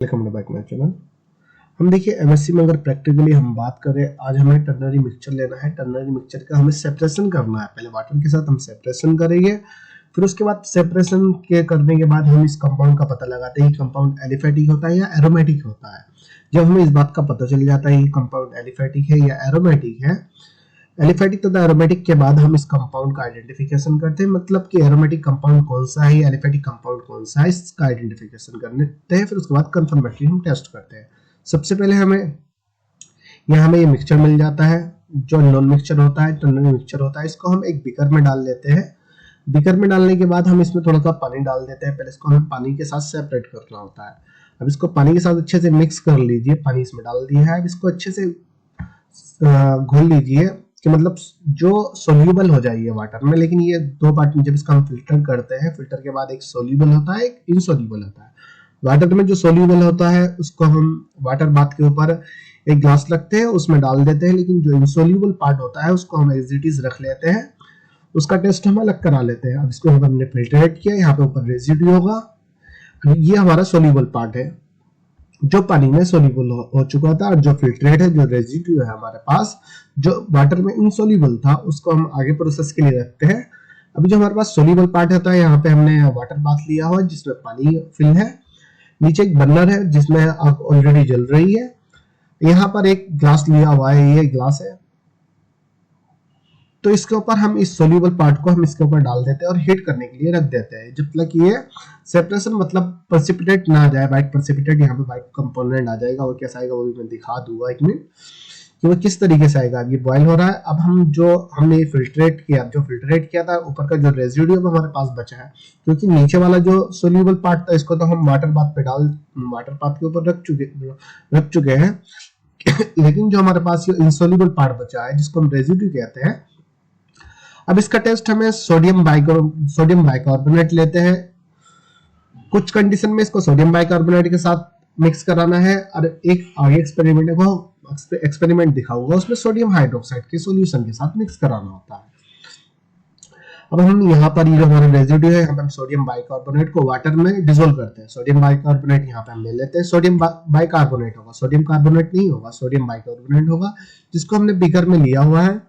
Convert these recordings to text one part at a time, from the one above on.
Welcome to back my channel. हम देखिए MSc में अगर प्रैक्टिकली हम बात करें, आज हमें टर्नरी मिक्सचर लेना है। टर्नरी मिक्सचर का हमें सेपरेशन करना है। पहले वाटर के साथ हम सेपरेशन करेंगे, फिर उसके बाद सेपरेशन के करने के बाद हम इस कंपाउंड का पता लगाते हैं कि कंपाउंड एलिफेटिक होता है या एरोमेटिक होता है। जब हमें इस बात का पता चल जाता है कि कंपाउंड एलिफेटिक है या एरोमेटिक है, एलिफेटिक तथा एरोमेटिक के बाद हम इस कंपाउंड का आइडेंटिफिकेशन करते हैं, मतलब कि एरोमेटिक कंपाउंड कौन सा है, एलिफेटिक कंपाउंड कौन सा है, इसका आइडेंटिफिकेशन करते हैं। फिर उसके बाद कंफर्मेटरी हम टेस्ट करते हैं। सबसे पहले हमें ये मिक्सचर मिल जाता है जो नॉन मिक्सचर होता है, टर्नरी मिक्सचर होता है। इसको हम एक बीकर में डाल लेते हैं। बीकर में डालने के बाद हम इसमें थोड़ा सा पानी डाल देते हैं। पहले इसको हमें पानी के साथ सेपरेट करना होता है। अब इसको पानी के साथ अच्छे से मिक्स कर लीजिए। पानी इसमें डाल दिया है। अब इसको अच्छे से घोल लीजिए कि मतलब जो सोल्यूबल हो जाए ये वाटर में। लेकिन ये दो पार्ट में जब इसका हम फिल्टर करते हैं, फिल्टर के बाद एक सोल्यूबल होता है, एक इनसोल्यूबल होता है। वाटर में जो सोल्यूबल होता है उसको हम वाटर बाथ के ऊपर एक ग्लास रखते हैं, उसमें डाल देते हैं। लेकिन जो इनसोल्यूबल पार्ट होता है उसको हम एज इट इज रख लेते हैं, उसका टेस्ट हम अलग करा लेते हैं। अब इसको हमने फिल्टरेट किया, यहाँ पे ऊपर रेजिड्यू होगा। ये हमारा सोल्यूबल पार्ट है जो पानी में सोल्यूबल हो चुका था, और जो फिल्ट्रेट है, जो रेजिड्यू है हमारे पास, जो वाटर में इनसोल्यूबल था, उसको हम आगे प्रोसेस के लिए रखते हैं। अभी जो हमारे पास सोल्यूबल पार्ट होता है, यहाँ पे हमने वाटर बाथ लिया हुआ जिसमें पानी फिल है। नीचे एक बर्नर है जिसमें आग ऑलरेडी जल रही है। यहाँ पर एक ग्लास लिया हुआ है, ये ग्लास है। तो इसके ऊपर हम इस सोल्यूबल पार्ट को हम इसके ऊपर डाल देते हैं और हीट करने के लिए रख देते हैं, जब तक ये सेपरेशन मतलब प्रेसिपिटेट ना आ जाए। व्हाइट प्रेसिपिटेट, यहाँ पे व्हाइट कंपोनेंट आ जाएगा। वो कैसा आएगा वो भी मैं दिखा दूंगा एक मिनट कि वो किस तरीके से आएगा। ये बॉयल हो रहा है। अब हमने फिल्ट्रेट किया था, ऊपर का जो रेजिड्यू हमारे पास बचा है, क्योंकि नीचे वाला जो सोल्यूबल पार्ट था इसको तो हम वाटर बाथ के ऊपर रख चुके हैं। लेकिन जो हमारे पास ये इनसोल्यूबल पार्ट बचा है जिसको हम रेजिड्यू कहते हैं, अब इसका टेस्ट हमें सोडियम बाइकार्बोनेट लेते हैं। कुछ कंडीशन में इसको सोडियम बाइकार्बोनेट के साथ मिक्स कराना है, और एक आगे एक्सपेरिमेंट दिखाऊंगा, उसमें सोडियम हाइड्रोक्साइड के सॉल्यूशन के साथ मिक्स कराना होता है। अब हम यहाँ पर ये जो हमारा रेजिड्यू है, हम सोडियम बाइकार्बोनेट को वाटर में डिसोल्व करते हैं। सोडियम बाइकार्बोनेट यहाँ पे हम ले लेते हैं। सोडियम बाइकार्बोनेट होगा, सोडियम कार्बोनेट नहीं होगा, सोडियम बाइकार्बोनेट होगा, जिसको हमने बीकर में लिया हुआ है।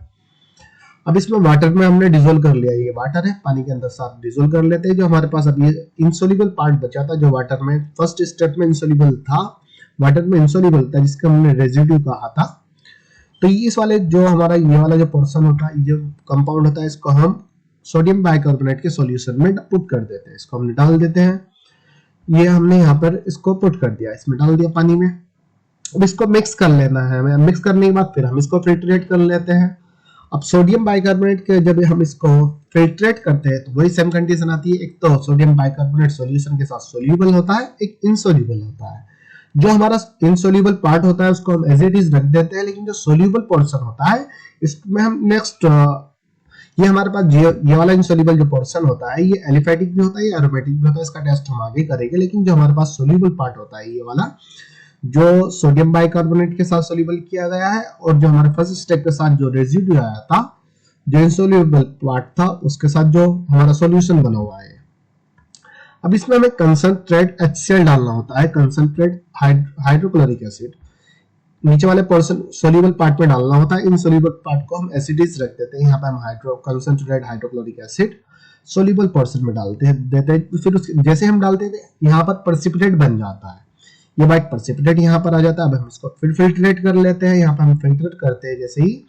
अब इसमें वाटर में हमने डिसोल्व कर लिया। ये वाटर है, पानी के अंदर साथ डिसोल्व कर लेते हैं। जो हमारे पास अब ये इनसोल्यूबल पार्ट बचा था, जो वाटर में फर्स्ट स्टेप में इनसोल्यूबल था, वाटर में इनसोल्यूबल था, जिसका हमने रेजिड्यू कहा था। तो इस वाले जो हमारा ये वाला जो पोर्शन होता है, ये जो कंपाउंड होता है, इसको हम सोडियम बाइकार्बोनेट के सॉल्यूशन में पुट कर देते हैं। इसको हमने डाल देते हैं। ये हमने यहाँ पर इसको पुट कर दिया, इसमें डाल दिया पानी में। अब इसको मिक्स कर लेना है हमें। मिक्स करने के बाद फिर हम इसको फिल्ट्रेट कर लेते हैं। अब सोडियम बाइकार्बोनेट के जब हम इसको फिल्ट्रेट करते हैं तो वही सेम कंडीशन आती है। एक तो सोडियम बाइकार्बोनेट सॉल्यूशन के साथ सोल्यूबल होता है, एक इनसोल्यूबल होता है। जो हमारा इनसोल्यूबल पार्ट होता है उसको हम एज इट इज रख देते हैं, लेकिन जो सोल्यूबल पोर्शन होता है इसमें हम नेक्स्ट ये हमारे पास ये वाला इनसोल्यूबल जो पोर्शन होता है, ये एलिफेटिक भी होता है, ये एरोमेटिक भी होता है। इसका टेस्ट हम आगे करेंगे। लेकिन जो हमारे पास सोल्यूबल पार्ट होता है, ये वाला जो सोडियम बाइकार्बोनेट के साथ सोल्यूबल किया गया है, और जो हमारे फर्स्ट स्टेप के साथ जो रेजिड्यू आया था, जो इनसोल्यूबल पार्ट था, उसके साथ जो हमारा सॉल्यूशन बना हुआ है। अब इसमें हमें कंसंट्रेट HCl डालना होता है, कंसंट्रेट हाइड्रोक्लोरिक एसिड। नीचे वाले पोर्शन सोल्यूबल पार्ट में डालना होता है, इनसोल्यूबल पार्ट को हम एसिडिस रख देते हैं। यहाँ पे हम concentrate hydrochloric acid soluble portion में देते हैं। फिर जैसे हम डालते थे, यहाँ पर प्रेसिपिटेट बन जाता है। ये व्हाइट प्रेसिपिटेट यहाँ पर आ जाता है। अब हम इसको फिर फिल्ट्रेट कर लेते हैं। यहाँ पर हम फिल्टर करते हैं जैसे ही,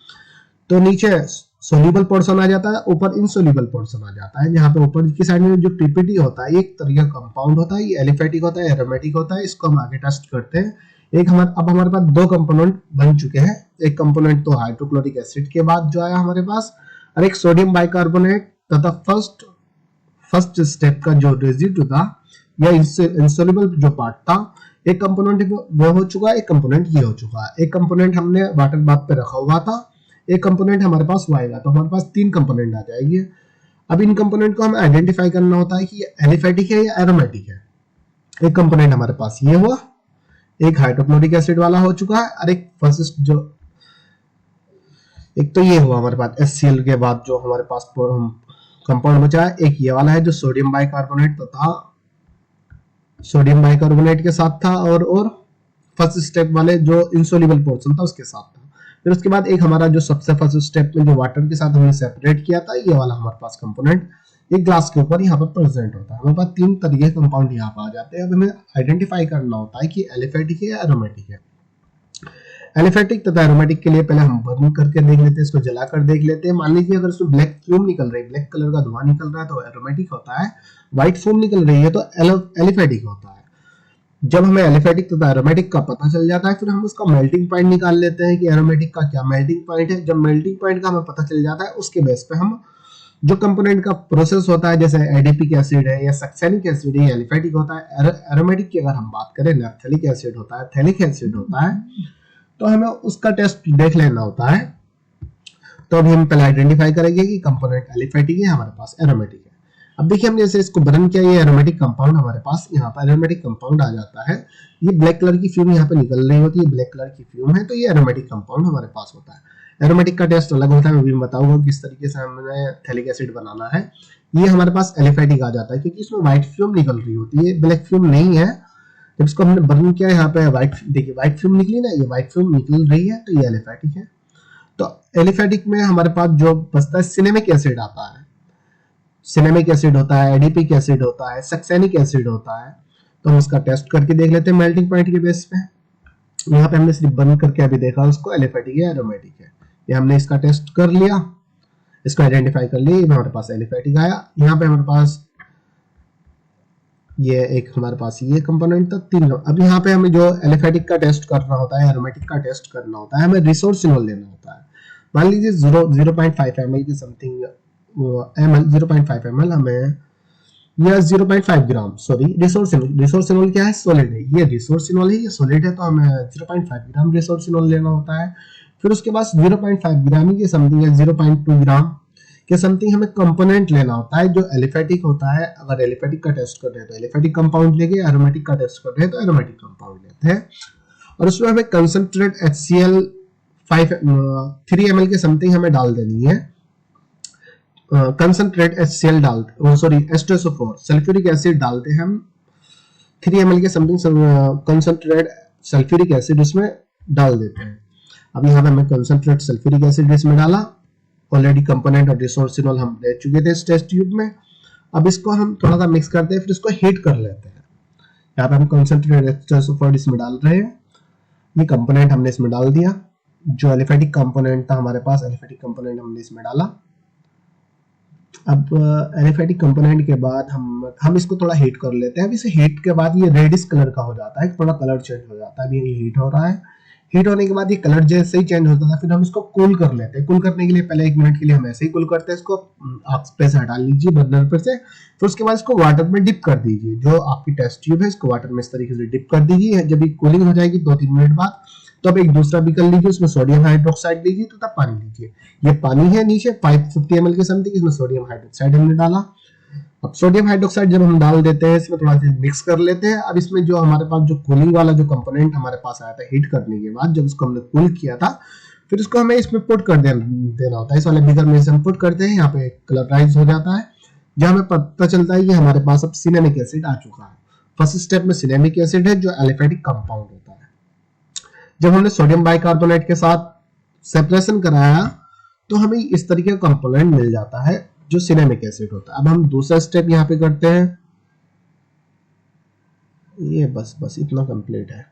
तो नीचे सोल्यूबल पोर्शन आ जाता है, ऊपर इनसोल्यूबल पोर्शन आ जाता है। यहाँ पे ऊपर की साइड में जो पीपीटी होता है, एक तरह का कंपाउंड होता है, ये एलिफेटिक होता है, एरोमेटिक होता है। इसको हम आगे टेस्ट करते हैं। अब हमारे पास दो कंपोनेंट बन चुके हैं। एक कंपोनेंट तो हाइड्रोक्लोरिक एसिड के बाद जो आया हमारे पास, और एक सोडियम बाइकार्बोनेट तथा फर्स्ट स्टेप का जो रेजिड्यू था या इंसोल्यूबल जो पार्ट था। एक कंपोनेंट वो हो चुका है, एक कंपोनेंट ये हो चुका है। एक कंपोनेंट हमने वाटर बाथ पे रखा हुआ था, एक कंपोनेंट हमारे पास वो आएगा। तो हमारे पास 3 कंपोनेंट आ जाएंगे। अब इन कंपोनेंट को हमें आइडेंटिफाई करना होता है कि ये एलिफेटिक है या एरोमेटिक है। एक कंपोनेंट हमारे पास ये हुआ, एक हाइड्रोक्लोरिक एसिड वाला हो चुका है, और एक फर्स्ट जो एक तो ये हुआ हमारे पास HCl के बाद जो हमारे पास कंपाउंड बचा है। एक ये वाला है जो सोडियम बाइकार्बोनेट तथा सोडियम बाइकार्बोनेट के साथ था, और फर्स्ट स्टेप वाले जो इंसोल्यूबल पोर्शन था उसके साथ था। फिर उसके बाद एक हमारा जो सबसे फर्स्ट स्टेप में जो वाटर के साथ हमने सेपरेट किया था, ये वाला हमारे पास कंपोनेंट एक ग्लास के ऊपर यहाँ पर प्रेजेंट होता है। हमारे पास तीन तरीके के कंपाउंड यहाँ पर आ जाते हैं। अब हमें आइडेंटिफाई करना होता है कि एलिफेटिक है या एरोमेटिक है। एलिफेटिक तथा एरोमेटिक के लिए पहले हम बर्न करके देख लेते हैं, इसको जलाकर देख लेते हैं। मान लीजिए अगर इसमें ब्लैक फ्यूम निकल रही है, ब्लैक कलर का धुआं निकल रहा है, तो एरोमेटिक होता है। व्हाइट फ्यूम निकल रही है तो एलिफेटिक होता है। जब हमें एलिफेटिक तथा एरोमेटिक का पता चल जाता है, फिर हम उसका मेल्टिंग पॉइंट निकाल लेते हैं कि एरोमेटिक का क्या मेल्टिंग पॉइंट है। जब मेल्टिंग पॉइंट का हमें पता चल जाता है, उसके बेस पे हम जो कंपोनेंट का प्रोसेस होता है, जैसे एडिपिक एसिड है या सक्सेनिक एसिड है, एलिफेटिक होता है। एरोमेटिक की अगर हम बात करें, नैप्थेलिक एसिड होता है, थैलिक एसिड होता है, तो हमें उसका टेस्ट देख लेना होता है। तो अभी हम पहले आइडेंटिफाई करेंगे कि कंपोनेंट एलिफेटिक है, हमारे पास एरोमेटिक है। अब देखिए हमने जैसे इसको बर्न किया, ये एरोमेटिक कंपाउंड हमारे पास यहाँ पर एरोमेटिक कंपाउंड आ जाता है। ये ब्लैक कलर की फ्यूम यहाँ पे निकल रही होती है, ब्लैक कलर की फ्यूम है, तो ये एरोमेटिक कंपाउंड हमारे पास होता है। एरोमेटिक का टेस्ट अलग होता है, मैं भी बताऊंगा किस तरीके से हमें थैलिक एसिड बनाना है। ये हमारे पास एलिफेटिक आ जाता है क्योंकि इसमें व्हाइट फ्यूम निकल रही होती है, ब्लैक फ्यूम नहीं है। जब इसको हमने बर्न किया, यहाँ पे व्हाइट, देखिए व्हाइट फ्यूम निकली ना, ये व्हाइट फ्यूम निकल रही है, तो ये एलिफेटिक है। तो एलिफेटिक में हमारे पास जो बचता है सिनेमिक एसिड आता है। सिनेमिक एसिड होता है, एडिपिक एसिड होता है, सक्सेनिक एसिड होता है। तो हम इसका टेस्ट करके देख लेते हैं मेल्टिंग पॉइंट के बेस पे। यहाँ पे हमने सिर्फ बर्न करके अभी देखा उसको एलिफेटिक है एरोमेटिक है। ये हमने इसका टेस्ट कर लिया, इसको आइडेंटिफाई कर लिया, हमारे पास एलिफेटिक आया। यहाँ पे हमारे पास ये एक हमारे पास ये कंपोनेंट था, तीन। अब यहाँ पे हमें जो एलिफेटिक का टेस्ट करना होता है, एरोमेटिक का टेस्ट करना होता है, हमें रिसोर्सिनोल लेना होता है। मान लीजिए 0.5 ml की समथिंग ml 0.5 ml हमें, या 0.5 ग्राम, सॉरी रिसोर्सिनोल क्या है, सॉलिड है। ये रिसोर्सिनोल है, ये सॉलिड है, तो हमें 0.5 ग्राम रिसोर्सिनोल लेना होता है। फिर उसके बाद 0.5 ग्राम ही समथिंग है 0.2 ग्राम के समथिंग हमें कंपोनेंट लेना होता है जो एलिफेटिक होता है। अगर एलिफेटिक का टेस्ट कर रहे हैं तो एलिफेटिक कंपाउंड लेंगे, एरोमेटिक का टेस्ट कर रहे हैं तो एरोमेटिक कंपाउंड लेते हैं। और उसमें हमें कंसंट्रेट HCl 3 ml के समथिंग हमें डाल देनी है। कंसंट्रेट HCl डालते, सॉरी H2SO4 सल्फ्यूरिक एसिड डालते हैं हम 3 ml के समथिंग कंसंट्रेट सल्फ्यूरिक एसिड उसमें डाल देते हैं। अब यहाँ पे हमें कंसंट्रेट सल्फ्यूरिक एसिड इसमें डाला, ऑलरेडी कंपोनेंट और रिसोर्सिनोल हम ले चुके थे इस टेस्ट ट्यूब में। अब इसको हम थोड़ा सा मिक्स करते हैं, फिर इसको हीट कर लेते हैं। यहाँ पे हम कंसंट्रेट H2SO4 इसमें डाल रहे हैं, ये कंपोनेंट हमने इसमें डाल दिया। जो एलिफेटिक कंपोनेंट था हमारे पास, एलिफेटिक कंपोनेंट हमने इसमें डाला। अब एलिफेटिक कंपोनेंट के बाद हम इसको थोड़ा हीट कर लेते हैं। अब इसे हीट के बाद ये रेडिश कलर का हो जाता है, थोड़ा कलर चेंज हो जाता है। अभी ये हीट हो रहा है, हीट होने के बाद ये कलर जैसे ही चेंज होता था, फिर हम इसको कूल कर लेते हैं। कूल करने के लिए पहले 1 मिनट के लिए हम ऐसे ही कूल करते हैं इसको, आप प्रेस हटा लीजिए बर्नर पर से। फिर उसके बाद इसको वाटर में डिप कर दीजिए, जो आपकी टेस्ट ट्यूब है इसको वाटर में इस तरीके से डिप कर दीजिए। जब ये कूलिंग हो जाएगी 2-3 मिनट बाद, तो अब एक दूसरा बीकर लीजिए, उसमें सोडियम हाइड्रोक्साइड लीजिए तथा पानी लीजिए। ये पानी है नीचे 550 ml के समथिंग, इसमें सोडियम हाइड्रोक्साइड हमने डाला। अब सोडियम हाइड्रोक्साइड जब हम डाल देते हैं, इसमें थोड़ा सा मिक्स कर लेते हैं। अब इसमें जो हमारे पास जो कूलिंग वाला जो कंपोनेंट हमारे पास आया था हीट करने के बाद, जब इसको हमने कूल किया था, फिर इसको हमें इसमें पुट कर देना होता है। इस वाले बीकर में हम पुट करते हैं, यहाँ पे कलराइज हो जाता है, जहाँ हमें पता चलता है कि हमारे पास अब सिनेमिक एसिड आ चुका है। फर्स्ट स्टेप में सिनेमिक एसिड है जो एलिफेटिक कंपाउंड होता है। जब हमने सोडियम बाइकार्बोनेट के साथ सेपरेशन कराया, तो हमें इस तरीके का कंपोनेंट मिल जाता है जो सिनेमिक एसिड होता है। अब हम दूसरा स्टेप यहाँ पे करते हैं, ये बस इतना कंप्लीट है।